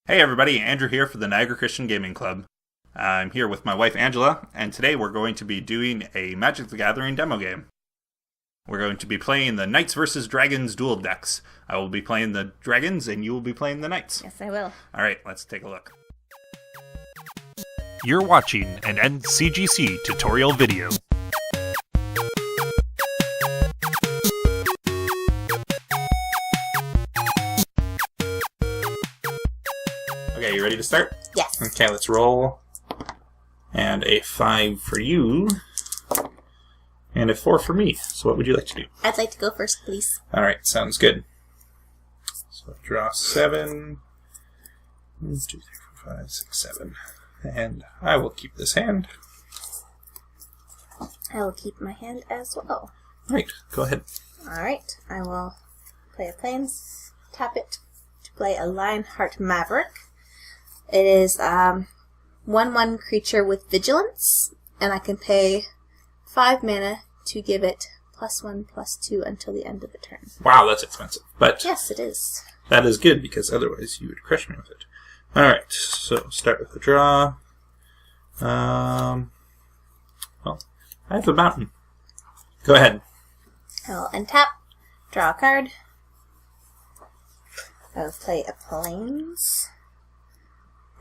Hey everybody, Andrew here for the Niagara Christian Gaming Club. I'm here with my wife Angela, and today we're going to be doing a Magic the Gathering demo game. We're going to be playing the Knights vs. Dragons duel decks. I will be playing the Dragons, and you will be playing the Knights. Yes, I will. Alright, let's take a look. You're watching an NCGC tutorial video. Okay, you ready to start? Yes. Okay, let's roll. And a 5 for you. And a 4 for me. So what would you like to do? I'd like to go first, please. Alright, sounds good. So draw 7. 1, 2, 3, 4, 5, 6, 7. And I will keep this hand. I will keep my hand as well. Right, go ahead. Alright, I will play a Plains, tap it to play a Lionheart Maverick. It is 1/1 creature with Vigilance, and I can pay 5 mana to give it +1/+2 until the end of the turn. Wow, that's expensive. But Yes, it is. that is good, because otherwise you would crush me with it. Alright, so start with the draw. Well, I have a mountain. Go ahead. I will untap, draw a card. I will play a Plains.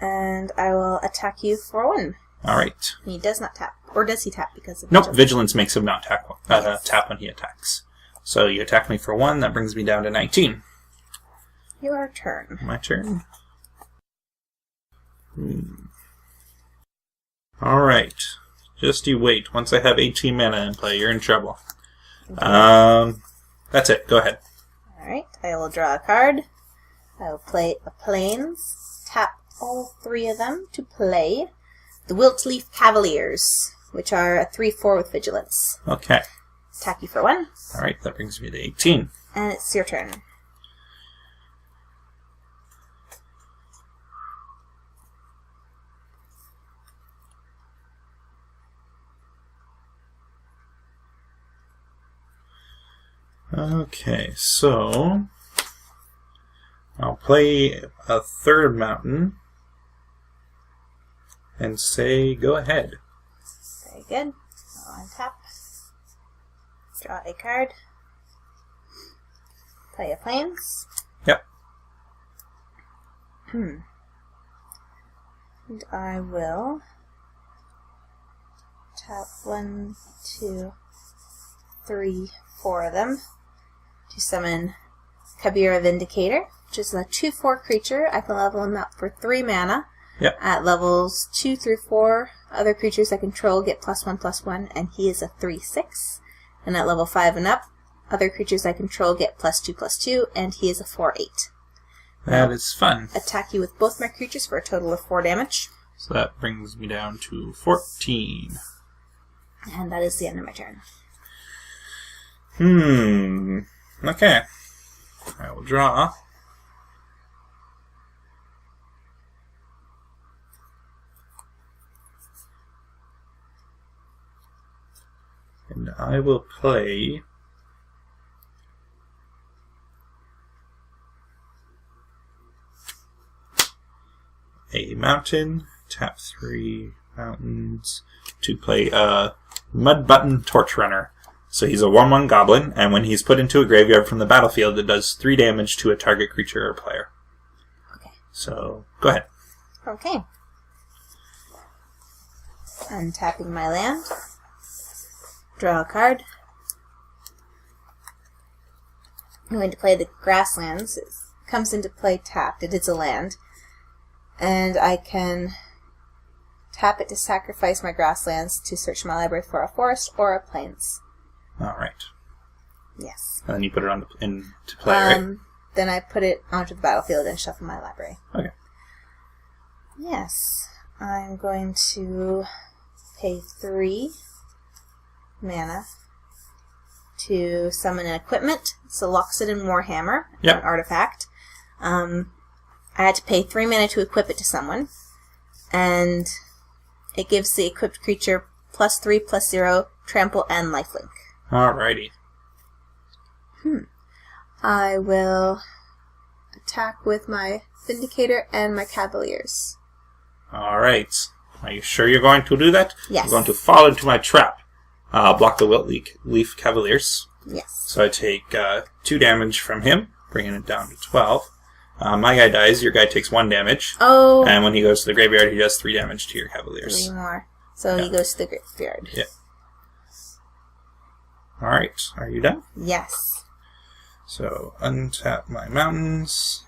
And I will attack you for 1. Alright. He does not tap. Or does he tap because of Nope, Vigilance? Vigilance makes him not tap, Yes. tap when he attacks. So you attack me for 1, that brings me down to 19. Your turn. My turn. Alright. Just you wait. Once I have 18 mana in play, you're in trouble. That's it. Go ahead. Alright, I will draw a card. I will play a Plains. Tap all 3 of them to play the Wiltleaf Cavaliers, which are a 3/4 with Vigilance. Okay. Attack you for 1, Alright, that brings me to 18. and it's your turn. Okay, so I'll play a 3rd mountain and say go ahead. Very good. I'll untap. Draw a card. Play a Plains. Yep. And I will tap 1, 2, 3, 4 of them to summon Kabira Vindicator, which is a 2/4 creature. I can level him up for 3 mana. Yep. At levels 2 through 4, other creatures I control get +1/+1, and he is a 3/6. And at level 5 and up, other creatures I control get +2/+2, and he is a 4/8. That is fun. Attack you with both my creatures for a total of 4 damage. So that brings me down to 14. And that is the end of my turn. Okay. I will draw. And I will play a mountain, tap 3 mountains to play a Mud Button Torch Runner. So he's a 1/1 goblin, and when he's put into a graveyard from the battlefield, it does 3 damage to a target creature or player. Okay. So, go ahead. Okay. Untapping my land. Draw a card. I'm going to play the Grasslands. It comes into play tapped. It is a land. And I can tap it to sacrifice my Grasslands to search my library for a forest or a Plains. Alright. Yes. And then you put it into play, right? Then I put it onto the battlefield and shuffle my library. Okay. Yes. I'm going to pay 3 mana to summon an equipment. It's a Loxodon Warhammer, Yep. an artifact. I had to pay 3 mana to equip it to someone, and it gives the equipped creature +3/+0, trample, and lifelink. Alrighty. I will attack with my Vindicator and my Cavaliers. Alright. Are you sure you're going to do that? Yes. You're going to fall into my trap. I'll block the Wilt-Leaf Cavaliers. Yes. So I take 2 damage from him, bringing it down to 12. My guy dies, your guy takes 1 damage. Oh. And when he goes to the graveyard, he does 3 damage to your Cavaliers. 3 more. So Yeah. he goes to the graveyard. Yeah. Alright, are you done? Yes. So, untap my mountains.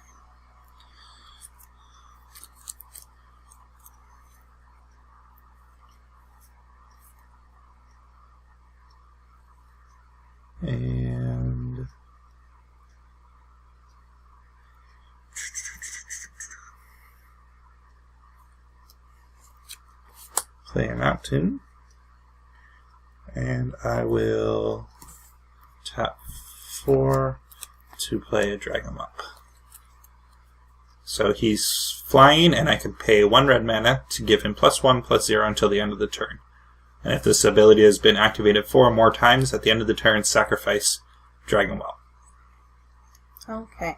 And play a mountain. And I will tap 4 to play a Dragon Whelp. So he's flying, and I can pay 1 red mana to give him +1/+0 until the end of the turn. And if this ability has been activated 4 or more times, at the end of the turn, sacrifice Dragon Whelp. Okay.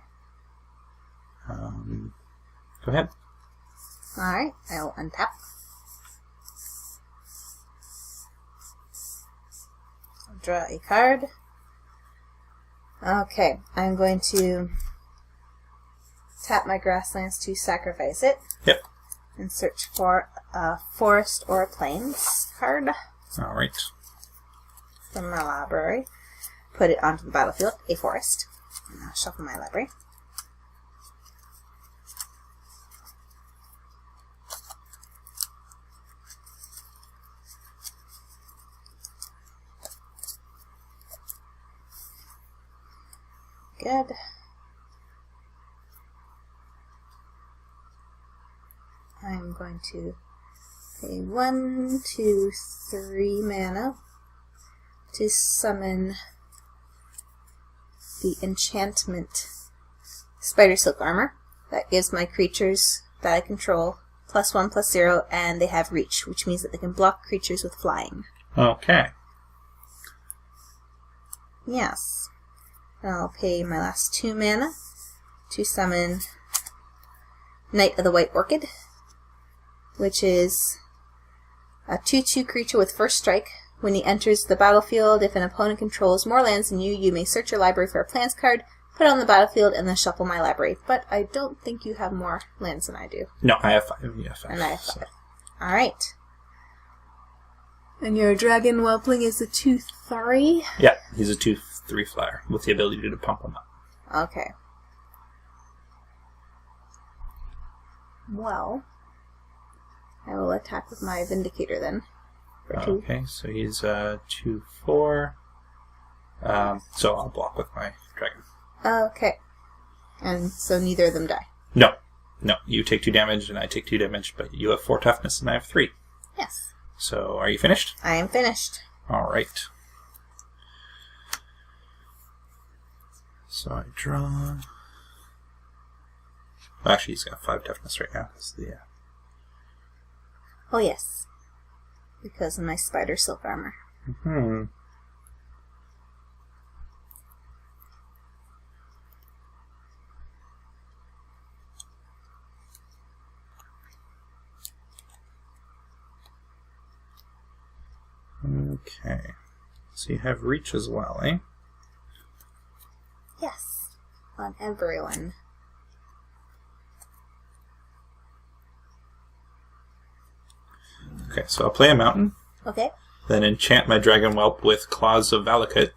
Go ahead. Alright, I will untap. I'll draw a card. Okay, I'm going to tap my grasslands to sacrifice it. Yep. And search for a forest or a plains card Alright. from my library. Put it onto the battlefield, a forest. And I'll shuffle my library. Good. I'm going to pay 1, 2, 3 mana to summon the enchantment Spider Silk Armor. That gives my creatures that I control +1/+0, and they have reach, which means that they can block creatures with flying. Okay. Yes. I'll pay my last 2 mana to summon Knight of the White Orchid, which is a 2/2 creature with first strike. When he enters the battlefield, if an opponent controls more lands than you, you may search your library for a plants card, put it on the battlefield, and then shuffle my library. But I don't think you have more lands than I do. No, I have 5. You have 5. And I have 5. Alright. And your Dragon Whelpling is a 2/3? Yeah, he's a 2/3 flyer with the ability to pump him up. Okay. Well, I will attack with my Vindicator then. For 2. Okay, so he's 2/4. So I'll block with my dragon. Okay. And so neither of them die. No, you take 2 damage and I take 2 damage, but you have 4 toughness and I have 3. Yes. So are you finished? I am finished. Alright. So I draw. Well, actually, he's got 5 toughness right now. That's the, Oh, yes. Because of my Spider Silk Armor. Okay. So you have reach as well, eh? Yes. On everyone. Okay, so I'll play a mountain, Okay. then enchant my Dragon Whelp with Claws of Valakut,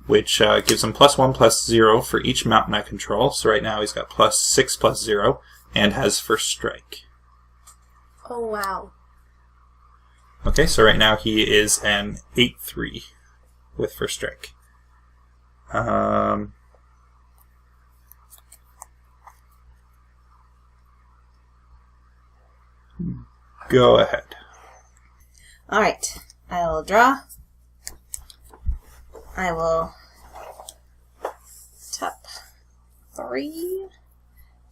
which gives him +1/+0 for each mountain I control. So right now he's got +6/+0 and has first strike. Oh, wow. Okay, so right now he is an 8/3 with first strike. Go ahead. Alright. I will draw. I will tap 3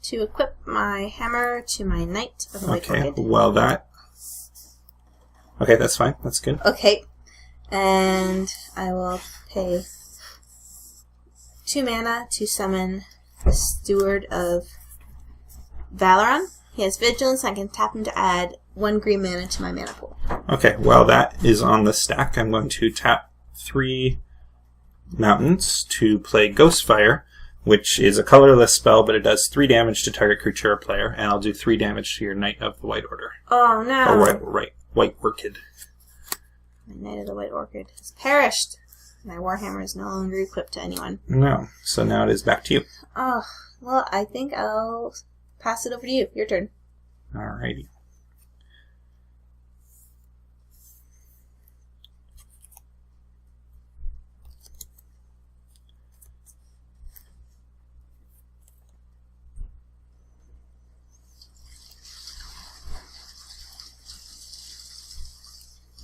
to equip my hammer to my Knight of the White Okay, Orchid. well that. Okay, that's fine. That's good. Okay. And I will pay 2 mana to summon the Steward of Valoran. He has Vigilance. I can tap him to add 1 green mana to my mana pool. Okay, well that is on the stack. I'm going to tap 3 mountains to play Ghostfire, which is a colorless spell, but it does 3 damage to target creature or player, and I'll do 3 damage to your Knight of the White Order. Oh no! Or White Orchid. My Knight of the White Orchid has perished. My Warhammer is no longer equipped to anyone. No, so now it is back to you. Oh, well, I think I'll pass it over to you. Your turn. Alrighty.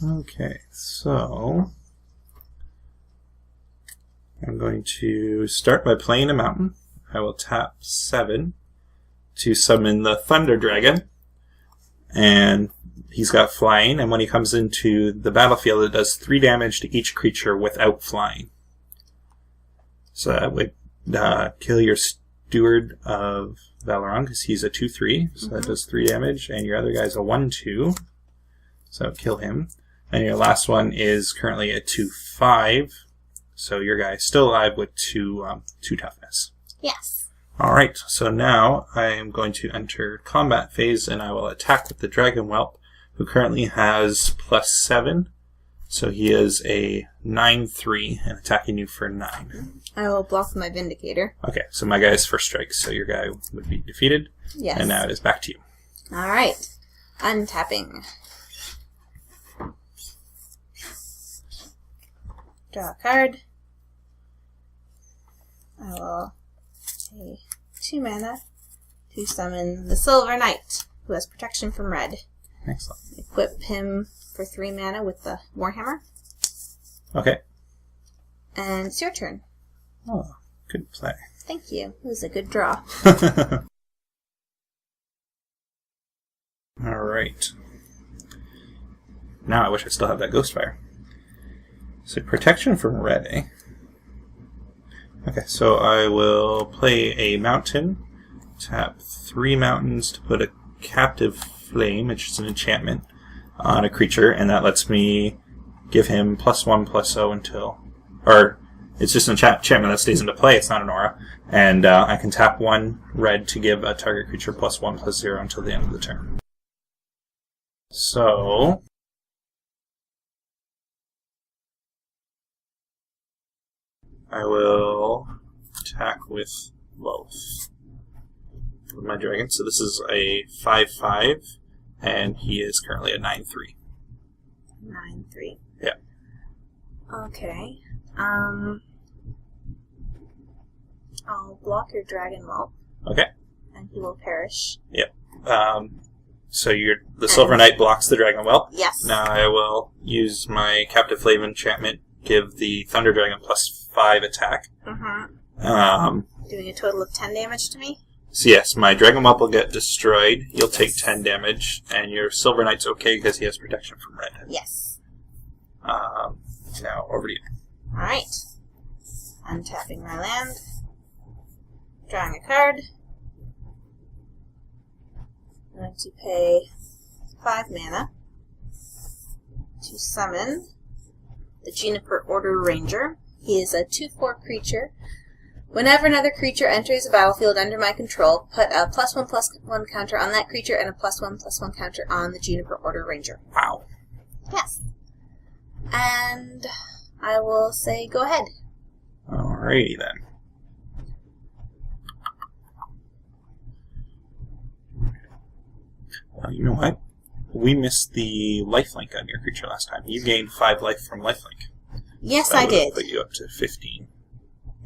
Okay, so I'm going to start by playing a mountain. I will tap 7 to summon the Thunder Dragon, and he's got flying, and when he comes into the battlefield it does 3 damage to each creature without flying. So that would kill your Steward of Valoran, because he's a 2/3, so that does 3 damage, and your other guy's a 1/2, so kill him. And your last one is currently a 2/5, so your guy is still alive with 2 toughness. Yes. Alright, so now I am going to enter combat phase, and I will attack with the Dragon Whelp, who currently has +7, so he is a 9/3 and attacking you for 9. I will block my Vindicator. Okay, so my guy is first strike, so your guy would be defeated. Yes. And now it is back to you. Alright. Untapping. Draw a card. I will pay 2 mana to summon the Silver Knight, who has protection from red. Excellent. Equip him for 3 mana with the Warhammer. Okay. And it's your turn. Oh, good play. Thank you. It was a good draw. Alright. Now I wish I still had that Ghostfire. So protection from red, eh? Okay, so I will play a mountain, tap 3 mountains to put a Captive Flame, which is an enchantment, on a creature, and that lets me give him +1/+0 until... Or, it's just an enchantment that stays into play, it's not an aura. And I can tap 1 red to give a target creature +1/+0 until the end of the turn. So... I will attack with both with my dragon. So this is a 5/5, and he is currently a 9/3. 9/3. Yeah. Okay. I'll block your Dragon Whelp. Okay. And he will perish. Yep. So the Silver Knight blocks the Dragon Whelp. Yes. Now I will use my Captive Flame enchantment, give the Thunder Dragon +5 attack. Doing a total of 10 damage to me? So yes, my Dragon Whelp will get destroyed. You'll take 10 damage, and your Silver Knight's okay because he has protection from red. Yes. Now, over to you. Alright. Untapping my land. Drawing a card. I'm going to pay 5 mana to summon the Juniper Order Ranger. He is a 2/4 creature. Whenever another creature enters a battlefield under my control, put a +1/+1 counter on that creature and a +1/+1 counter on the Juniper Order Ranger. Wow. Yes. And I will say go ahead. Alrighty then. Well, you know what? We missed the lifelink on your creature last time. You gained 5 life from lifelink. Yes, So I did. Put you up to 15.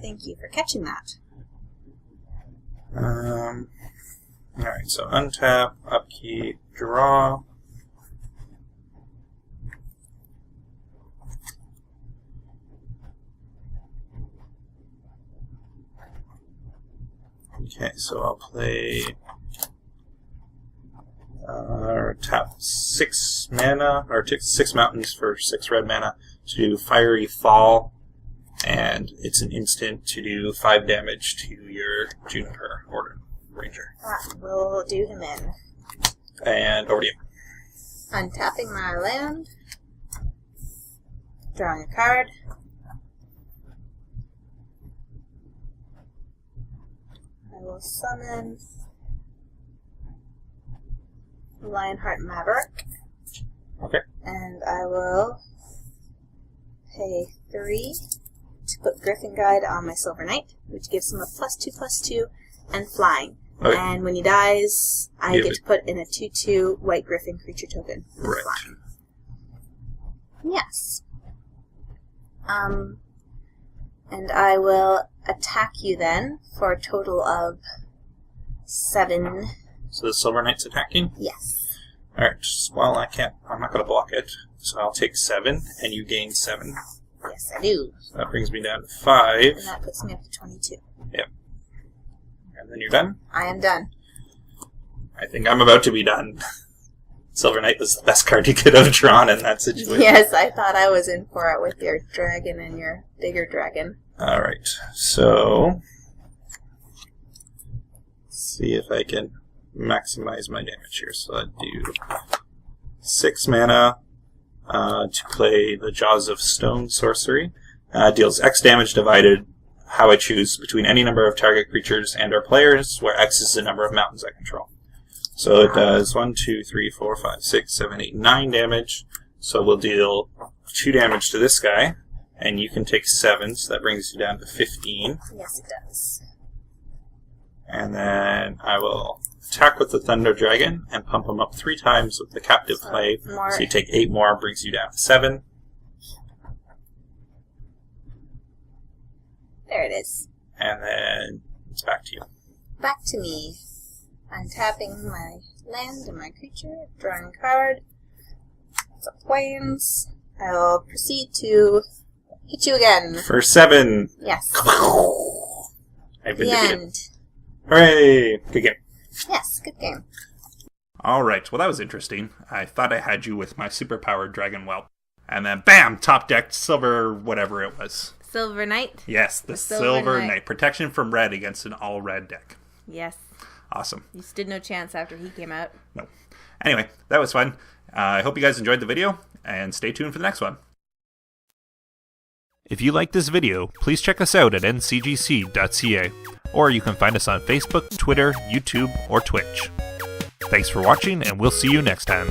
Thank you for catching that. Alright, so untap, upkeep, draw. Okay, so I'll play tap 6 mana, or 6 mountains for 6 red mana to do Fiery Fall, and it's an instant to do 5 damage to your your Juniper Order Ranger. We'll do him in. And over to you. Untapping my land. Drawing a card. I will summon Lionheart Maverick. Okay. And I will pay 3 to put Griffin Guide on my Silver Knight, which gives him a +2/+2 and flying. Okay. And when he dies, I Give get it- to put in a 2/2 White Griffin creature token. with Right. flying. Yes. And I will attack you then for a total of 7. So the Silver Knight's attacking? Yes. Alright, well, I'm not going to block it. So I'll take 7, and you gain 7. Yes, I do. So that brings me down to 5. And that puts me up to 22. Yep. And then you're done? I am done. I think I'm about to be done. Silver Knight was the best card you could have drawn in that situation. Yes, I thought I was in for it with your dragon and your bigger dragon. Alright, so... see if I can maximize my damage here. So I'd do 6 mana to play the Jaws of Stone sorcery. Deals X damage divided how I choose between any number of target creatures and or players, where X is the number of mountains I control. So it does 1, 2, 3, 4, 5, 6, 7, 8, 9 damage. So we'll deal 2 damage to this guy, and you can take 7, so that brings you down to 15. Yes, it does. And then I will attack with the Thunder Dragon and pump him up 3 times with the Captive Play. More. So you take 8 more, brings you down to 7. There it is. And then it's back to you. Back to me. Untapping my land and my creature. Drawing a card. Some plains. I will proceed to hit you again. For 7. Yes. I've been The defeated. end. Hooray! Good game. Yes, good game. Alright, well that was interesting. I thought I had you with my superpowered Dragon Whelp. And then BAM! Top decked silver whatever it was. Silver Knight? Yes, the Silver Silver Knight. Knight. Protection from red against an all-red deck. Yes. Awesome. You stood no chance after he came out. No. Anyway, that was fun. I hope you guys enjoyed the video, and stay tuned for the next one. If you like this video, please check us out at ncgc.ca, or you can find us on Facebook, Twitter, YouTube, or Twitch. Thanks for watching, and we'll see you next time.